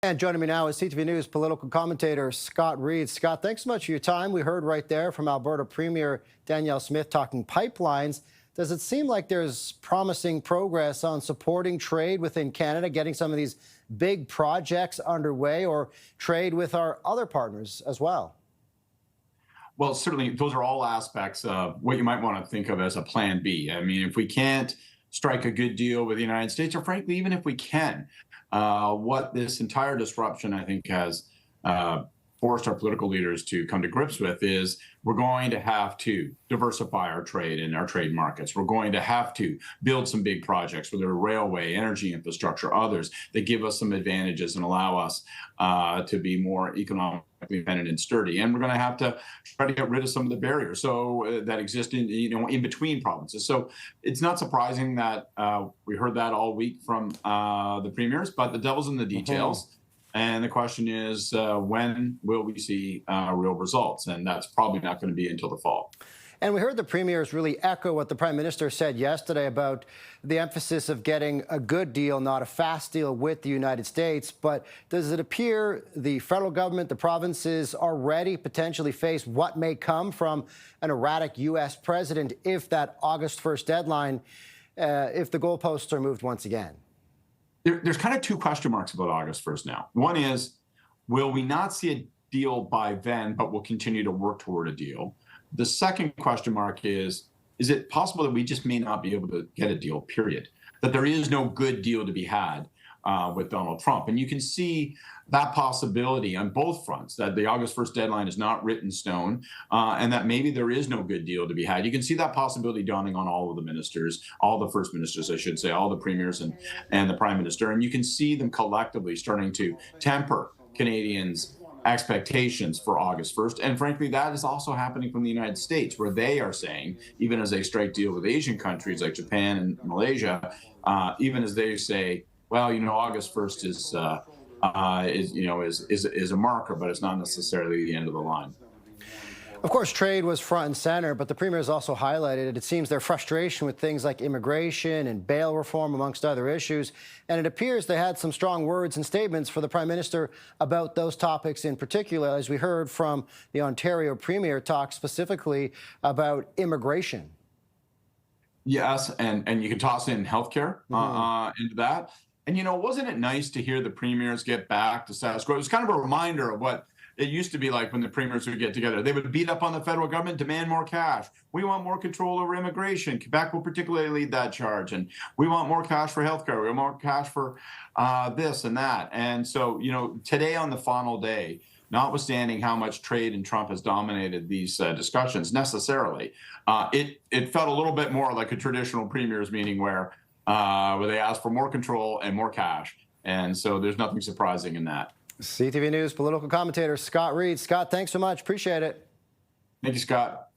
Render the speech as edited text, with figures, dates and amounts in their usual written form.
And joining me now is CTV News political commentator Scott Reid. Scott, thanks so much for your time. We heard right there from Alberta Premier Danielle Smith talking pipelines. Does it seem like there's promising progress on supporting trade within Canada, getting some of these big projects underway, or trade with our other partners as well? Well, certainly those are all aspects of what you might want to think of as a plan B. I mean, if we can't strike a good deal with the United States, or frankly, even if we can, what this entire disruption, I think, has forced our political leaders to come to grips with is we're going to have to diversify our trade and our trade markets. We're going to have to build some big projects, whether railway, energy infrastructure, others that give us some advantages and allow us to be more economically independent and sturdy. And we're going to have to try to get rid of some of the barriers that exist in between provinces. So it's not surprising that we heard that all week from the premiers, but the devil's in the details. And the question is, when will we see real results? And that's probably not going to be until the fall. And we heard the premiers really echo what the Prime Minister said yesterday about the emphasis of getting a good deal, not a fast deal with the United States. But does it appear the federal government, the provinces, already potentially face what may come from an erratic U.S. president if that August 1st deadline, if the goalposts are moved once again? There's kind of two question marks about August 1st now. One is, will we not see a deal by then, but we'll continue to work toward a deal? The second question mark is it possible that we just may not be able to get a deal, period? That there is no good deal to be had with Donald Trump. And you can see that possibility on both fronts, that the August 1st deadline is not written in stone, and that maybe there is no good deal to be had. You can see that possibility dawning on all of the ministers, all the first ministers, I should say, all the premiers and the prime minister. And you can see them collectively starting to temper Canadians' expectations for August 1st. And frankly, that is also happening from the United States, where they are saying, even as they strike deal with Asian countries like Japan and Malaysia, even as they say, well, August 1st is a marker, but it's not necessarily the end of the line. Of course, trade was front and center, but the Premier has also highlighted it seems their frustration with things like immigration and bail reform, amongst other issues. And it appears they had some strong words and statements for the Prime Minister about those topics in particular, as we heard from the Ontario Premier talk specifically about immigration. Yes, and you can toss in healthcare into that. And, wasn't it nice to hear the premiers get back to status quo? It was kind of a reminder of what it used to be like when the premiers would get together. They would beat up on the federal government, demand more cash. We want more control over immigration. Quebec will particularly lead that charge. And we want more cash for healthcare. We want more cash for this and that. And so, today on the final day, notwithstanding how much trade and Trump has dominated these discussions necessarily, it felt a little bit more like a traditional premiers meeting where they asked for more control and more cash. And so there's nothing surprising in that. CTV News political commentator Scott Reid. Scott, thanks so much. Appreciate it. Thank you, Scott.